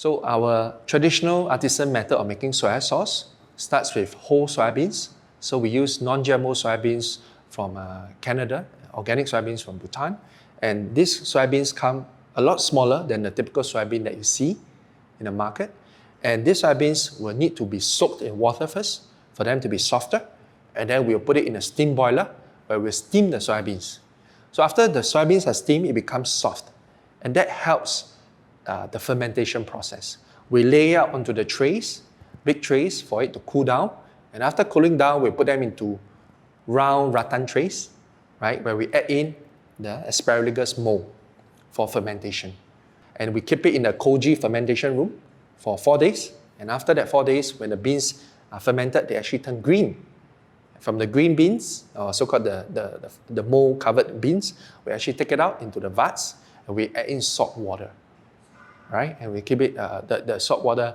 So our traditional artisan method of making soya sauce starts with whole soybeans. So we use non-GMO soybeans from Canada, organic soybeans from Bhutan. And these soybeans come a lot smaller than the typical soybean that you see in the market. And these soybeans will need to be soaked in water first for them to be softer. And then we'll put it in a steam boiler where we'll steam the soybeans. So after the soybeans are steamed, it becomes soft. And that helps the fermentation process. We lay out onto the trays, big trays for it to cool down. And after cooling down, we put them into round rattan trays, right, where we add in the asparagus mold for fermentation. And we keep it in the koji fermentation room for 4 days. And after that 4 days, when the beans are fermented, they actually turn green. From the green beans, or so-called the mold-covered beans, we actually take it out into the vats and we add in salt water. Right? And we keep it, the salt water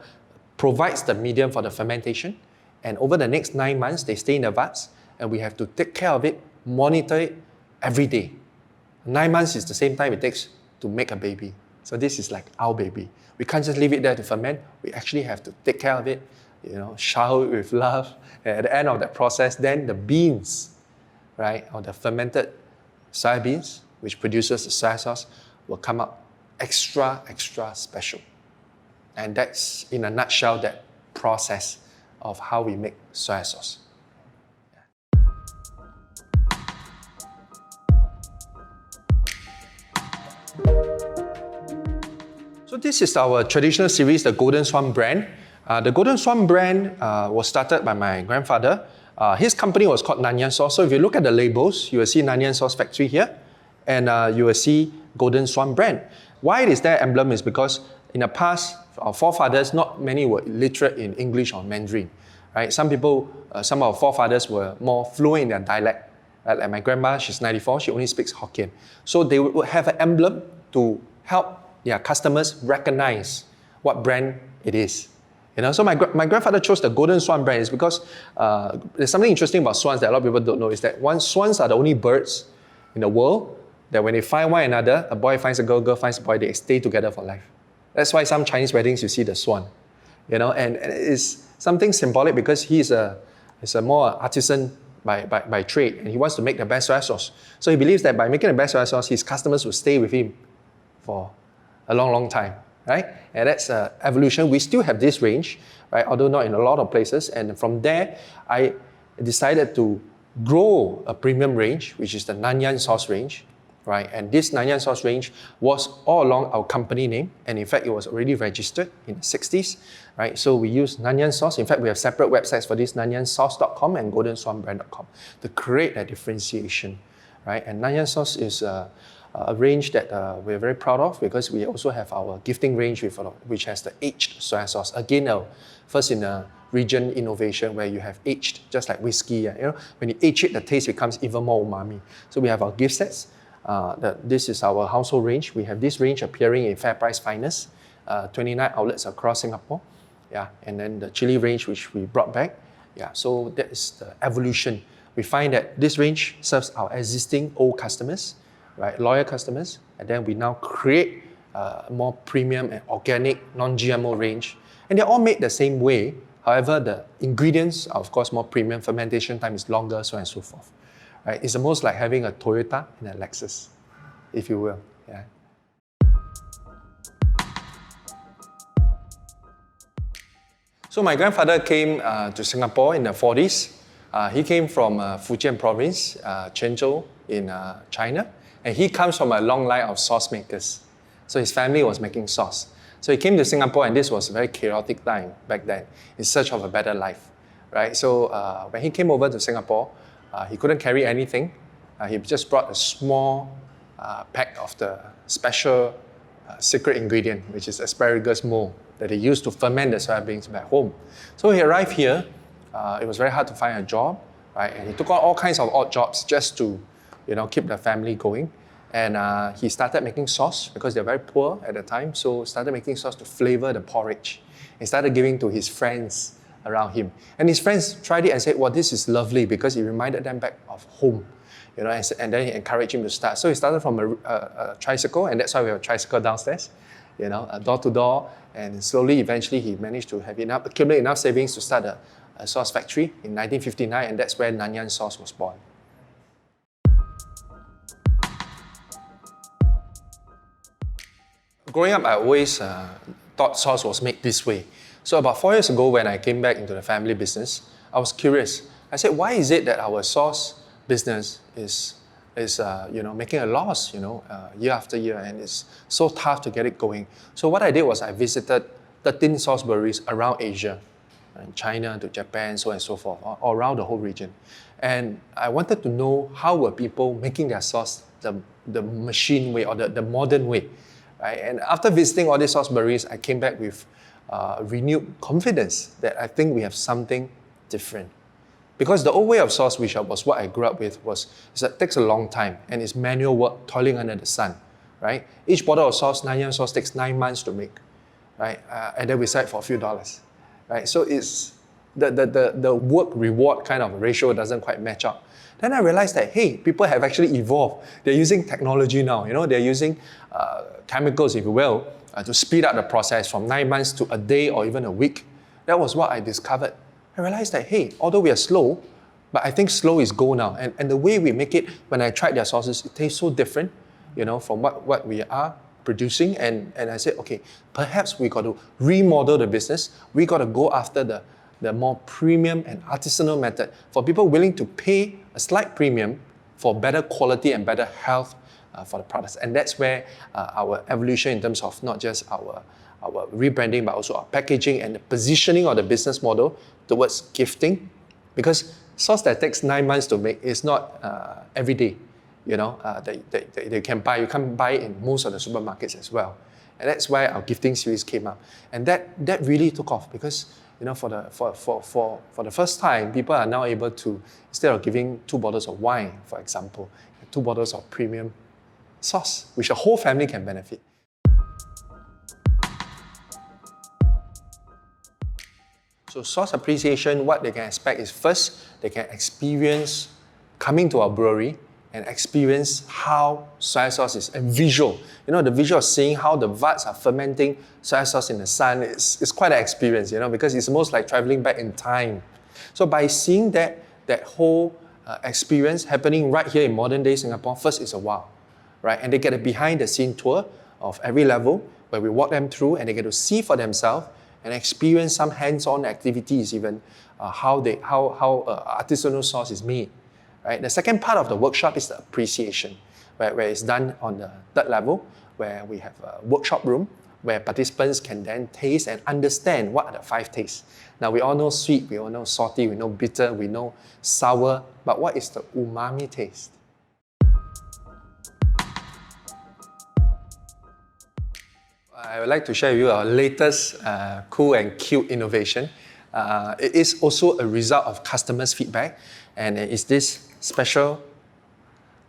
provides the medium for the fermentation. And over the next 9 months, they stay in the vats and we have to take care of it, monitor it every day. 9 months is the same time it takes to make a baby. So this is like our baby. We can't just leave it there to ferment. We actually have to take care of it, shower it with love. And at the end of that process, then the beans, right, or the fermented soybeans, which produces the soy sauce, will come out extra special. And that's, in a nutshell, that process of how we make soy sauce. So this is our traditional series, the Golden Swan brand. The Golden Swan brand was started by my grandfather. His company was called Nanyang Sauce. So if you look at the labels, you will see Nanyang Sauce Factory here, and you will see Golden Swan brand. Why is that emblem is because in the past, our forefathers, not many were literate in English or Mandarin. Right? Some of our forefathers were more fluent in their dialect. Right? Like my grandma, she's 94, she only speaks Hokkien. So they would have an emblem to help their customers recognize what brand it is. So my grandfather chose the Golden Swan brand is because there's something interesting about swans that a lot of people don't know, is that swans are the only birds in the world that when they find one another, a boy finds a girl, girl finds a boy, they stay together for life. That's why some Chinese weddings you see the swan. And it's something symbolic because he's a more artisan by trade, and he wants to make the best soy sauce. So he believes that by making the best soy sauce, his customers will stay with him for a long time. Right? And that's evolution. We still have this range, right? Although not in a lot of places. And from there, I decided to grow a premium range, which is the Nanyang Sauce range, right? And this Nanyang Sauce range was all along our company name. And in fact, it was already registered in the 60s, right? So we use Nanyang Sauce. In fact, we have separate websites for this, nanyangsauce.com and goldenswanbrand.com, to create that differentiation, right? And Nanyang Sauce is a range that we're very proud of because we also have our gifting range which has the aged soy sauce. Again, first in a region innovation where you have aged, just like whiskey. When you age it, the taste becomes even more umami. So we have our gift sets. This is our household range. We have this range appearing in Fair Price Finest, 29 outlets across Singapore. Yeah, and then the chili range which we brought back. Yeah, so that is the evolution. We find that this range serves our existing old customers, right, loyal customers, and then we now create a more premium and organic, non-GMO range. And they're all made the same way. However, the ingredients are, of course, more premium. Fermentation time is longer, so on and so forth. Right? It's almost like having a Toyota and a Lexus, if you will. Yeah. So my grandfather came to Singapore in the 40s. He came from Fujian province, Quanzhou in China. And he comes from a long line of sauce makers. So his family was making sauce. So he came to Singapore, and this was a very chaotic time back then, in search of a better life, right? So when he came over to Singapore, he couldn't carry anything. He just brought a small pack of the special secret ingredient, which is asparagus mold that he used to ferment the soybeans back home. So he arrived here. It was very hard to find a job, right? And he took on all kinds of odd jobs just to keep the family going. And he started making sauce because they're very poor at the time. So started making sauce to flavor the porridge. He started giving to his friends around him. And his friends tried it and said, well, this is lovely because it reminded them back of home. And then he encouraged him to start. So he started from a tricycle, and that's why we have a tricycle downstairs. door to door. And slowly, eventually, he managed to accumulate enough savings to start a sauce factory in 1959, and that's where Nanyang Sauce was born. Growing up, I always thought sauce was made this way. So about 4 years ago, when I came back into the family business, I was curious. I said, why is it that our sauce business is making a loss, year after year, and it's so tough to get it going? So what I did was I visited 13 sauce breweries around Asia, China to Japan, so on and so forth, all around the whole region. And I wanted to know how were people making their sauce the machine way or the modern way. Right? And after visiting all these sauce breweries, I came back with renewed confidence that I think we have something different. Because the old way of sauce, which was what I grew up with, is that it takes a long time and it's manual work, toiling under the sun. Right? Each bottle of sauce, Nanyang sauce, takes 9 months to make. Right? And then we sell it for a few dollars. Right? So it's the work-reward kind of ratio doesn't quite match up. Then I realized that, hey, people have actually evolved. They're using technology now. They're using chemicals, if you will, to speed up the process from 9 months to a day or even a week. That was what I discovered. I realized that, hey, although we are slow, but I think slow is go now. And the way we make it, when I tried their sauces, it tastes so different, from what we are producing. And I said, okay, perhaps we got to remodel the business. We got to go after the more premium and artisanal method for people willing to pay a slight premium for better quality and better health for the products. And that's where our evolution in terms of not just our rebranding, but also our packaging and the positioning of the business model towards gifting. Because sauce that takes 9 months to make is not every day, that you can buy. You can't buy it in most of the supermarkets as well. And that's why our gifting series came up. And that really took off because for the first time, people are now able to, instead of giving 2 bottles of wine, for example, 2 bottles of premium sauce, which the whole family can benefit. So sauce appreciation, what they can expect is first, they can experience coming to our brewery and experience how soy sauce is, and visual. The visual of seeing how the vats are fermenting soy sauce in the sun is quite an experience, because it's almost like traveling back in time. So by seeing that whole experience happening right here in modern day Singapore, first it's a wow, right? And they get a behind the scene tour of every level where we walk them through and they get to see for themselves and experience some hands-on activities even, how artisanal sauce is made. Right? The second part of the workshop is the appreciation, where it's done on the 3rd level, where we have a workshop room where participants can then taste and understand what are the 5 tastes. Now we all know sweet, we all know salty, we know bitter, we know sour, but what is the umami taste? I would like to share with you our latest cool and cute innovation. It is also a result of customers' feedback, and it is this special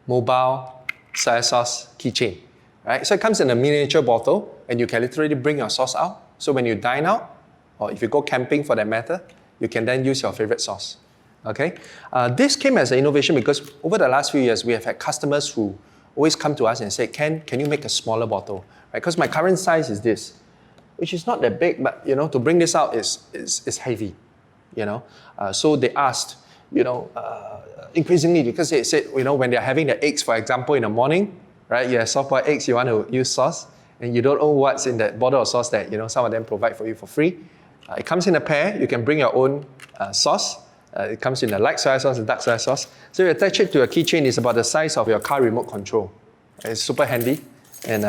mobile soy sauce keychain. Right? So it comes in a miniature bottle, and you can literally bring your sauce out. So when you dine out, or if you go camping for that matter, you can then use your favorite sauce. Okay? This came as an innovation because over the last few years, we have had customers who always come to us and say, Ken, can you make a smaller bottle? Because my current size is this, which is not that big, but to bring this out is heavy. So they asked, increasingly, because they said, when they're having the eggs, for example, in the morning, right? You have soft-boiled eggs, you want to use sauce, and you don't know what's in that bottle of sauce that some of them provide for you for free. It comes in a pair. You can bring your own sauce. It comes in a light soy sauce, a dark soy sauce. So you attach it to a keychain. It's about the size of your car remote control. It's super handy. And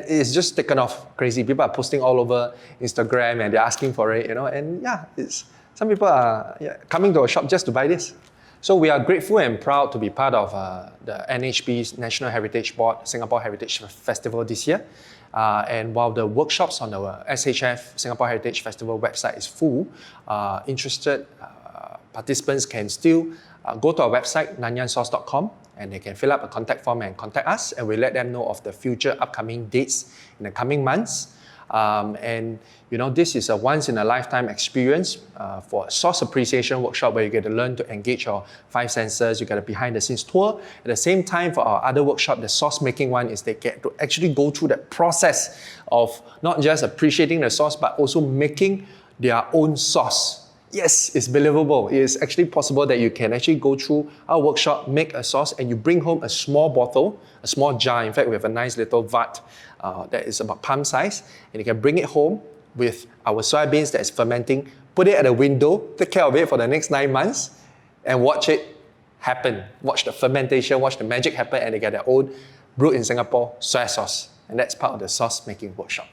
it's just taken off crazy. People are posting all over Instagram and they're asking for it, and yeah, some people are coming to our shop just to buy this. So we are grateful and proud to be part of the NHB's National Heritage Board Singapore Heritage Festival this year. And while the workshops on the SHF Singapore Heritage Festival website is full, interested participants can still go to our website, nanyangsauce.com, and they can fill up a contact form and contact us, and we'll let them know of the future upcoming dates in the coming months. And this is a once-in-a-lifetime experience for a sauce appreciation workshop where you get to learn to engage your five senses. You get a behind-the-scenes tour. At the same time, for our other workshop, the sauce making one, is they get to actually go through that process of not just appreciating the sauce, but also making their own sauce. Yes, it's believable. It is actually possible that you can actually go through our workshop, make a sauce, and you bring home a small bottle, a small jar. In fact, we have a nice little vat that is about palm size, and you can bring it home with our soybeans that is fermenting, put it at a window, take care of it for the next 9 months, and watch it happen. Watch the fermentation, watch the magic happen, and they get their own brewed in Singapore soy sauce. And that's part of the sauce making workshop.